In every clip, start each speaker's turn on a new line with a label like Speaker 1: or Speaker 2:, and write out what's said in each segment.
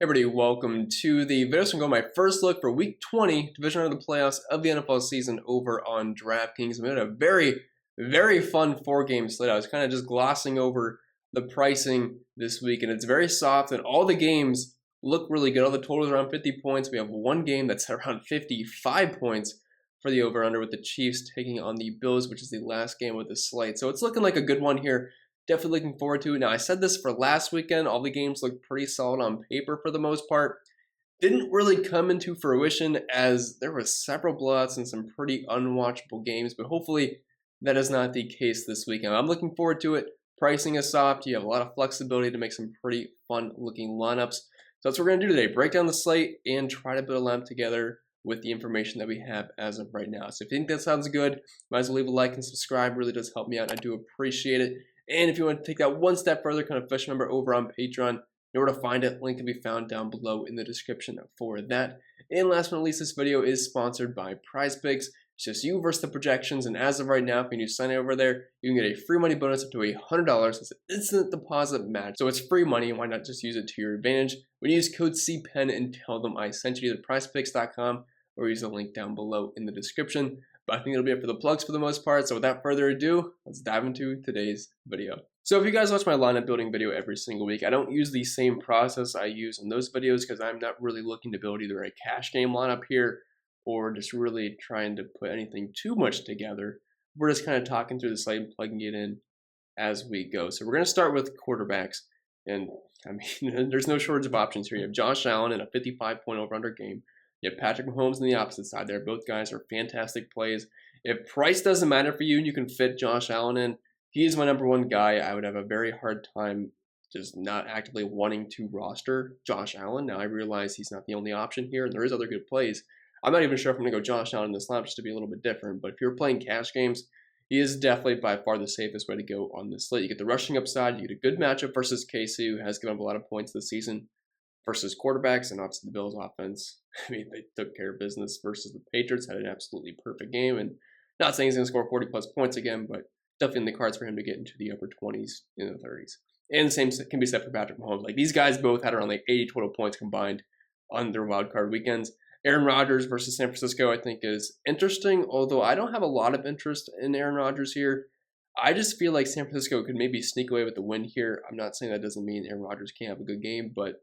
Speaker 1: Everybody, welcome to the video. So I'm going to go my first look for Week 20, division round of the playoffs of the NFL season over on DraftKings. We had a very fun four-game slate. I was kind of just glossing over the pricing this week, and it's very soft, and all the games look really good. All the totals are around 50 points. We have one game that's around 55 points for the over-under with the Chiefs taking on the Bills, which is the last game of the slate. So it's looking like a good one here. Definitely looking forward to it. Now, I said this for last weekend. All the games looked pretty solid on paper for the most part. Didn't really come into fruition as there were several blowouts and some pretty unwatchable games, but hopefully that is not the case this weekend. I'm looking forward to it. Pricing is soft. You have a lot of flexibility to make some pretty fun-looking lineups. So that's what we're going to do today. Break down the slate and try to build a lineup together with the information that we have as of right now. So if you think that sounds good, might as well leave a like and subscribe. Really does help me out. I do appreciate it. And if you want to take that one step further, kind of fish member over on Patreon, in order to find it, link can be found down below in the description for that. And last but not least, this video is sponsored by PrizePicks. It's just you versus the projections, and as of right now, if you sign over there, you can get a free money bonus up to $100. It's an instant deposit match, so it's free money, and why not just use it to your advantage? When you use code CPEN and tell them I sent you to PrizePicks.com or use the link down below in the description. But I think it'll be it for the plugs for the most part. So without further ado, let's dive into today's video. So if you guys watch my lineup building video every single week, I don't use the same process I use in those videos because I'm not really looking to build either a cash game lineup here or just really trying to put anything too much together. We're just kind of talking through the slate and plugging it in as we go. So we're going to start with quarterbacks. And I mean, there's no shortage of options here. You have Josh Allen in a 55-point over-under game. You have Patrick Mahomes on the opposite side there. Both guys are fantastic plays. If price doesn't matter for you and you can fit Josh Allen in, he is my number one guy. I would have a very hard time just not actively wanting to roster Josh Allen. Now, I realize he's not the only option here, and there is other good plays. I'm not even sure if I'm going to go Josh Allen in this lineup just to be a little bit different. But if you're playing cash games, he is definitely by far the safest way to go on this slate. You get the rushing upside. You get a good matchup versus KC, who has given up a lot of points this season, versus quarterbacks, and obviously the Bills offense. I mean, they took care of business versus the Patriots, had an absolutely perfect game, and not saying he's going to score 40-plus points again, but definitely in the cards for him to get into the upper 20s, in the 30s. And the same can be said for Patrick Mahomes. Like, these guys both had around like 80 total points combined on their wild card weekends. Aaron Rodgers versus San Francisco, I think, is interesting, although I don't have a lot of interest in Aaron Rodgers here. I just feel like San Francisco could maybe sneak away with the win here. I'm not saying that doesn't mean Aaron Rodgers can't have a good game, but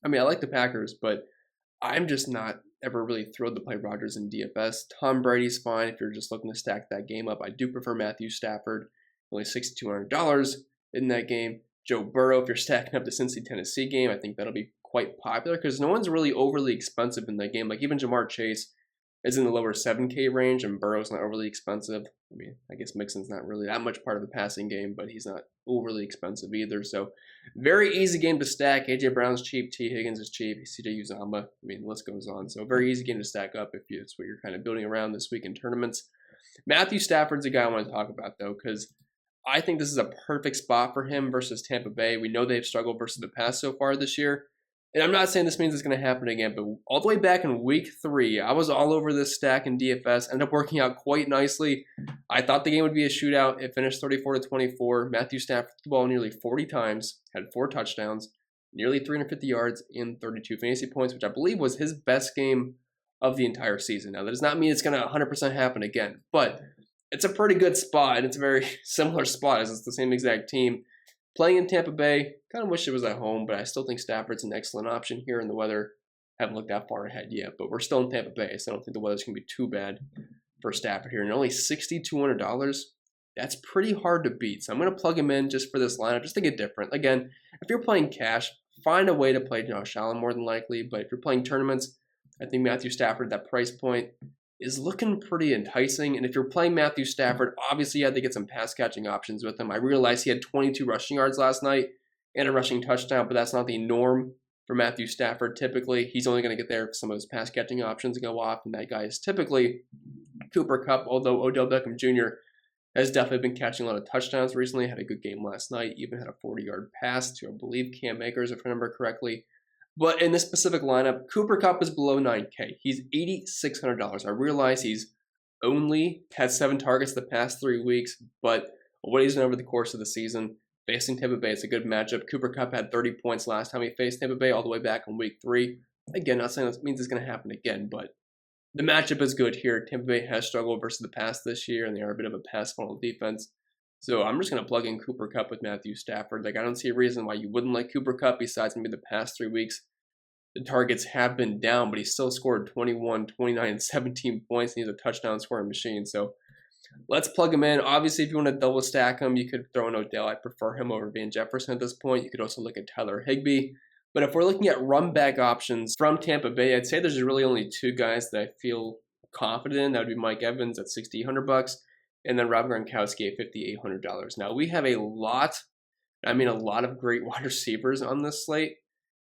Speaker 1: I mean, I like the Packers, but I'm just not ever really thrilled to play Rodgers in DFS. Tom Brady's fine if you're just looking to stack that game up. I do prefer Matthew Stafford, only $6,200 in that game. Joe Burrow, if you're stacking up the Cincy, Tennessee game, I think that'll be quite popular because no one's really overly expensive in that game. Like even Jamar Chase is in the lower 7K range, and Burrow's not overly expensive. I mean, I guess Mixon's not really that much part of the passing game, but he's not overly expensive either. So very easy game to stack. AJ Brown's cheap. T. Higgins is cheap. CJ Uzomah. I mean, the list goes on. So very easy game to stack up if it's what you're kind of building around this week in tournaments. Matthew Stafford's a guy I want to talk about, though, because I think this is a perfect spot for him versus Tampa Bay. We know they've struggled versus the pass so far this year. And I'm not saying this means it's going to happen again, but all the way back in week 3, I was all over this stack in DFS. Ended up working out quite nicely. I thought the game would be a shootout. It finished 34-24. Matthew Stafford threw the ball nearly 40 times, had 4 touchdowns, nearly 350 yards, and 32 fantasy points, which I believe was his best game of the entire season. Now, that does not mean it's going to 100% happen again, but it's a pretty good spot, and it's a very similar spot as it's the same exact team. Playing in Tampa Bay, kind of wish it was at home, but I still think Stafford's an excellent option here, and the weather haven't looked that far ahead yet. But we're still in Tampa Bay, so I don't think the weather's going to be too bad for Stafford here. And only $6,200, that's pretty hard to beat. So I'm going to plug him in just for this lineup, just to get different. Again, if you're playing cash, find a way to play Josh Allen more than likely. But if you're playing tournaments, I think Matthew Stafford, that price point, is looking pretty enticing. And if you're playing Matthew Stafford, obviously you had to get some pass catching options with him. I realized he had 22 rushing yards last night and a rushing touchdown, but that's not the norm for Matthew Stafford. Typically, he's only going to get there if some of his pass catching options go off, and that guy is typically Cooper Kupp, although Odell Beckham Jr. has definitely been catching a lot of touchdowns recently. Had a good game last night, even had a 40-yard pass to, I believe, Cam Akers, if I remember correctly. But in this specific lineup, Cooper Kupp is below 9K. He's $8,600. I realize he's only had 7 targets the past 3 weeks, but what he's done over the course of the season, facing Tampa Bay. It's a good matchup. Cooper Kupp had 30 points last time he faced Tampa Bay all the way back in week 3. Again, not saying that means it's going to happen again, but the matchup is good here. Tampa Bay has struggled versus the pass this year, and they are a bit of a pass funnel defense. So I'm just going to plug in Cooper Kupp with Matthew Stafford. Like, I don't see a reason why you wouldn't like Cooper Kupp besides maybe the past 3 weeks. The targets have been down, but he still scored 21, 29, and 17 points, and he's a touchdown scoring machine. So let's plug him in. Obviously, if you want to double stack him, you could throw in Odell. I prefer him over Van Jefferson at this point. You could also look at Tyler Higbee. But if we're looking at run back options from Tampa Bay, I'd say there's really only 2 guys that I feel confident in. That would be Mike Evans at $6,800 and then Rob Gronkowski at $5,800. Now, we have a lot of great wide receivers on this slate.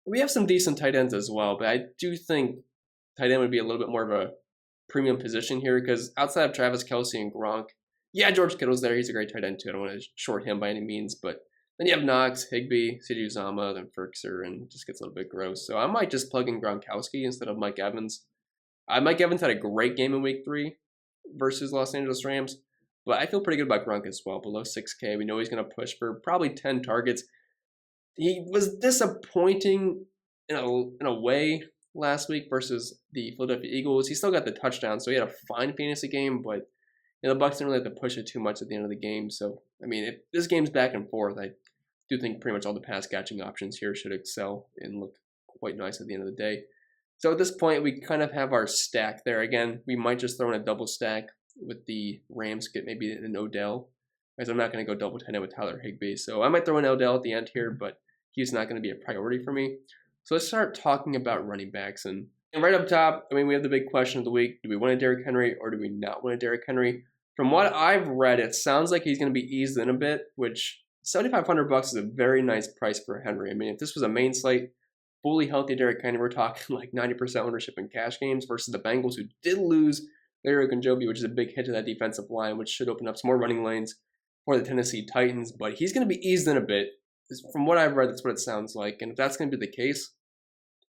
Speaker 1: We have some decent tight ends as well, but I do think tight end would be a little bit more of a premium position here because outside of Travis Kelce and Gronk, yeah, George Kittle's there. He's a great tight end too. I don't want to short him by any means, but then you have Knox, Higbee, CJ Uzomah, then Ferkser, and it just gets a little bit gross. So I might just plug in Gronkowski instead of Mike Evans. Mike Evans had a great game in week 3 versus Los Angeles Rams, but I feel pretty good about Gronk as well. Below 6K, we know he's going to push for probably 10 targets. He was disappointing in a way last week versus the Philadelphia Eagles. He still got the touchdown, so he had a fine fantasy game, but the Bucs didn't really have to push it too much at the end of the game. So, I mean, if this game's back and forth, I do think pretty much all the pass catching options here should excel and look quite nice at the end of the day. So at this point, we kind of have our stack there. Again, we might just throw in a double stack with the Rams, get maybe an Odell, because I'm not going to go double tight end with Tyler Higbee. So I might throw in Odell at the end here, but he's not going to be a priority for me. So let's start talking about running backs. And right up top, I mean, we have the big question of the week. Do we want a Derrick Henry or do we not want a Derrick Henry? From what I've read, it sounds like he's going to be eased in a bit, which $7,500 is a very nice price for Henry. I mean, if this was a main slate, fully healthy Derrick Henry, we're talking like 90% ownership in cash games versus the Bengals, who did lose Larry Ogunjobi, which is a big hit to that defensive line, which should open up some more running lanes for the Tennessee Titans. But he's going to be eased in a bit. From what I've read, that's what it sounds like. And if that's going to be the case,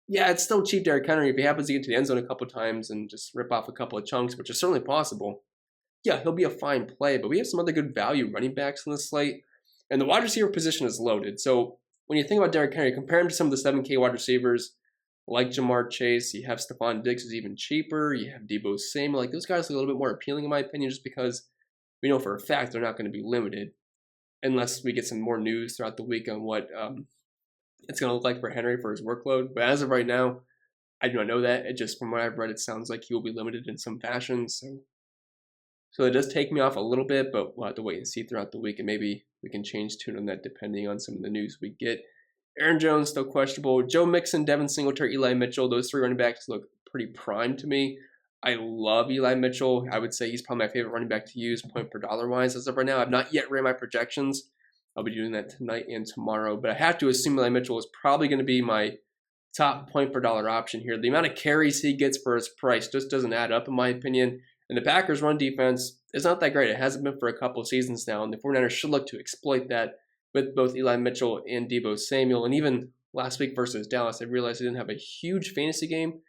Speaker 1: yeah, it's still cheap Derrick Henry. If he happens to get to the end zone a couple of times and just rip off a couple of chunks, which is certainly possible, yeah, he'll be a fine play. But we have some other good value running backs in this slate. And the wide receiver position is loaded. So when you think about Derrick Henry, compare him to some of the 7K wide receivers like Jamar Chase. You have Stephon Diggs, who's even cheaper. You have Deebo Samuel. Like, those guys are a little bit more appealing, in my opinion, just because we know for a fact they're not going to be limited unless we get some more news throughout the week on what it's going to look like for Henry for his workload. But as of right now, I do not know that. It just, from what I've read, it sounds like he will be limited in some fashion. So it does take me off a little bit, but we'll have to wait and see throughout the week, and maybe we can change tune on that depending on some of the news we get. Aaron Jones, still questionable. Joe Mixon, Devin Singletary, Eli Mitchell, those 3 running backs look pretty prime to me. I love Eli Mitchell. I would say he's probably my favorite running back to use point per dollar wise as of right now. I've not yet ran my projections. I'll be doing that tonight and tomorrow, but I have to assume Eli Mitchell is probably going to be my top point per dollar option here. The amount of carries he gets for his price just doesn't add up, in my opinion. And the Packers' run defense is not that great. It hasn't been for a couple of seasons now, and the 49ers should look to exploit that with both Eli Mitchell and Deebo Samuel. And even last week versus Dallas, I realized he didn't have a huge fantasy game,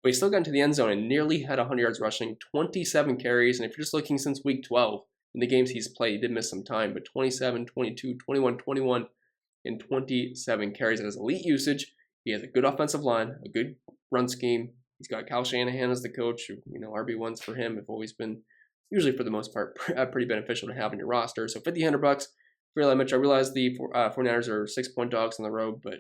Speaker 1: but he still got into the end zone and nearly had 100 yards rushing, 27 carries. And if you're just looking since week 12, in the games he's played, he did miss some time, but 27, 22, 21, 21, and 27 carries. That is elite usage. He has a good offensive line, a good run scheme. He's got Kyle Shanahan as the coach. RB1s for him have always been, usually for the most part, pretty beneficial to have in your roster. So $5,100 for Eli Mitchell. I realize the 49ers are 6-point dogs on the road, but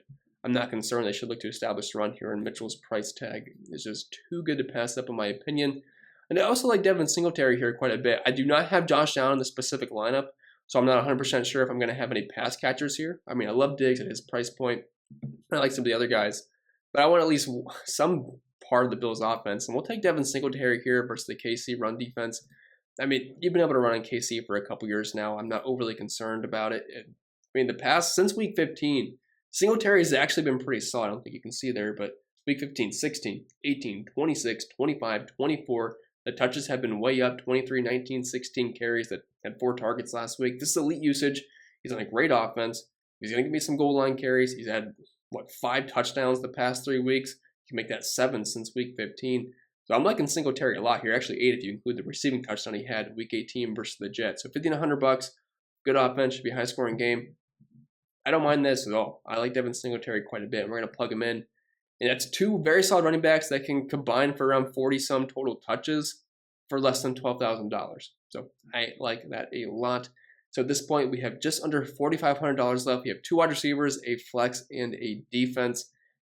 Speaker 1: I'm not concerned. They should look to establish a run here, and Mitchell's price tag is just too good to pass up, in my opinion. And I also like Devin Singletary here quite a bit. I do not have Josh Allen in the specific lineup, so I'm not 100% sure if I'm going to have any pass catchers here. I mean, I love Diggs at his price point. I like some of the other guys, but I want at least some part of the Bills' offense, and we'll take Devin Singletary here versus the KC run defense. I mean, you've been able to run in KC for a couple years now. I'm not overly concerned about it. I mean, the past, since week 15, Singletary has actually been pretty solid. I don't think you can see there, but week 15, 16, 18, 26, 25, 24. The touches have been way up, 23, 19, 16 carries that had 4 targets last week. This is elite usage. He's on a great offense. He's going to give me some goal line carries. He's had, 5 touchdowns the past 3 weeks. You can make that 7 since week 15. So I'm liking Singletary a lot here. Actually 8 if you include the receiving touchdown he had week 18 versus the Jets. So $5,100, good offense, should be a high-scoring game. I don't mind this at all. I like Devin Singletary quite a bit. We're going to plug him in. And that's two very solid running backs that can combine for around 40-some total touches for less than $12,000. So I like that a lot. So at this point, we have just under $4,500 left. We have two wide receivers, a flex, and a defense.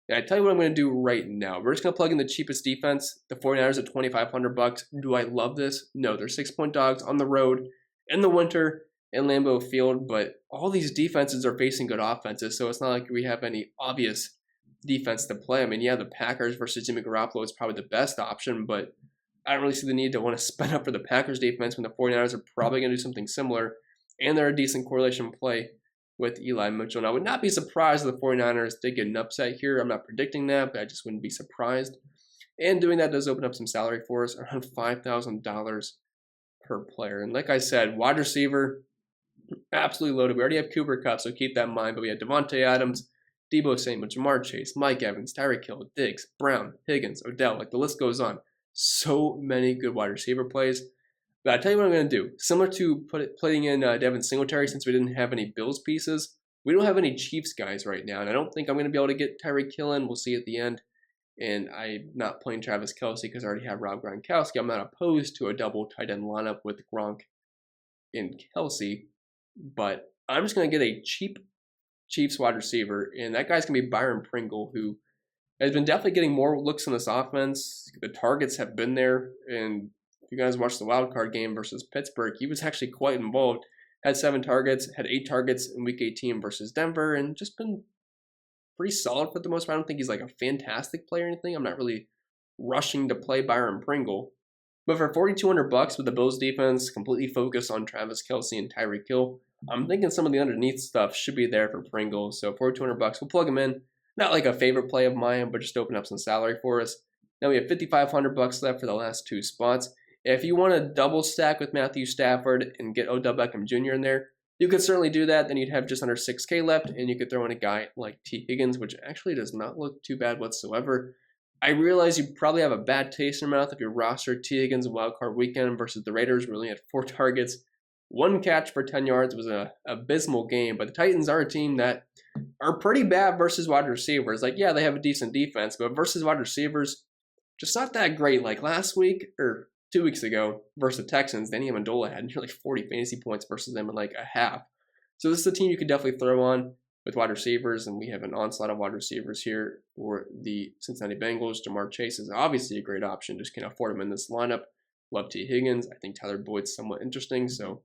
Speaker 1: And I tell you what I'm going to do right now. We're just going to plug in the cheapest defense, the 49ers at $2,500. Do I love this? No, they're 6-point dogs on the road in the winter in Lambeau Field, but all these defenses are facing good offenses, so it's not like we have any obvious defense to play. I mean, yeah, the Packers versus Jimmy Garoppolo is probably the best option, but I don't really see the need to want to spend up for the Packers defense when the 49ers are probably going to do something similar, and they're a decent correlation play with Eli Mitchell. And I would not be surprised if the 49ers did get an upset here. I'm not predicting that, but I just wouldn't be surprised. And doing that does open up some salary for us, around $5,000 per player. And like I said, wide receiver, absolutely loaded. We already have Cooper Kupp, so keep that in mind. But we had Devontae Adams, Deebo Samuel, Jamar Chase, Mike Evans, Tyreek Hill, Diggs, Brown, Higgins, Odell. Like the list goes on. So many good wide receiver plays. But I'll tell you what I'm going to do. Similar to putting in Devin Singletary, since we didn't have any Bills pieces, we don't have any Chiefs guys right now. And I don't think I'm going to be able to get Tyreek Hill in. We'll see at the end. And I'm not playing Travis Kelce because I already have Rob Gronkowski. I'm not opposed to a double tight end lineup with Gronk and Kelce. But I'm just going to get a cheap Chiefs wide receiver. And that guy's going to be Byron Pringle, who has been definitely getting more looks in this offense. The targets have been there. And if you guys watched the wild card game versus Pittsburgh, he was actually quite involved. Had 7 targets, had 8 targets in Week 18 versus Denver, and just been pretty solid for the most part. I don't think he's like a fantastic player or anything. I'm not really rushing to play Byron Pringle. But for $4,200 with the Bills defense completely focused on Travis Kelce and Tyreek Hill, I'm thinking some of the underneath stuff should be there for Pringle. So $4,200, we'll plug him in. Not like a favorite play of mine, but just open up some salary for us. Now we have $5,500 left for the last 2 spots. If you want to double stack with Matthew Stafford and get Odell Beckham Jr. in there, you could certainly do that. Then you'd have just under $6K left, and you could throw in a guy like T. Higgins, which actually does not look too bad whatsoever. I realize you probably have a bad taste in your mouth if you roster T. Higgins in wildcard weekend versus the Raiders, where we only had 4 targets. 1 catch for 10 yards. It was an abysmal game, but the Titans are a team that are pretty bad versus wide receivers. Like, yeah, they have a decent defense, but versus wide receivers, just not that great. Like last week, or 2 weeks ago versus the Texans, Danny Amendola had nearly 40 fantasy points versus them in like a half. So this is a team you could definitely throw on with wide receivers, and we have an onslaught of wide receivers here for the Cincinnati Bengals. Jamar Chase is obviously a great option, just can't afford him in this lineup. Love T. Higgins. I think Tyler Boyd's somewhat interesting, so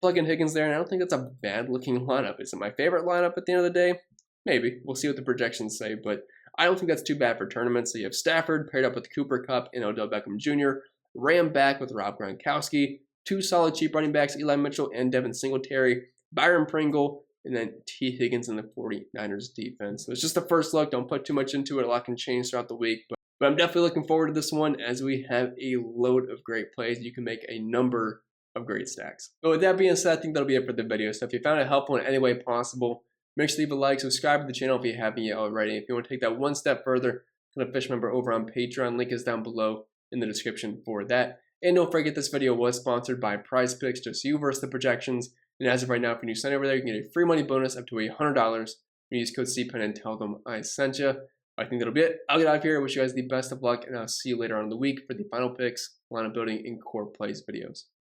Speaker 1: plug in Higgins there, and I don't think that's a bad-looking lineup. Is it my favorite lineup at the end of the day? Maybe. We'll see what the projections say, but I don't think that's too bad for tournaments. So you have Stafford paired up with Cooper Kupp and Odell Beckham Jr., Ram back with Rob Gronkowski, 2 solid cheap running backs, Eli Mitchell and Devin Singletary, Byron Pringle, and then T. Higgins in the 49ers defense. So it's just the first look. Don't put too much into it. A lot can change throughout the week. But I'm definitely looking forward to this one as we have a load of great plays. You can make a number of great stacks. But with that being said, I think that'll be it for the video. So if you found it helpful in any way possible, make sure to leave a like, subscribe to the channel if you haven't yet already. If you want to take that one step further, become a Fish member over on Patreon. Link is down below in the description for that. And don't forget, this video was sponsored by PrizePicks, just you versus the projections. And as of right now, if you sign over there, you can get a free money bonus up to $100. You use code CPEN and tell them I sent you. I think that'll be it. I'll get out of here. I wish you guys the best of luck, and I'll see you later on in the week for the final picks, lineup building, and core plays videos.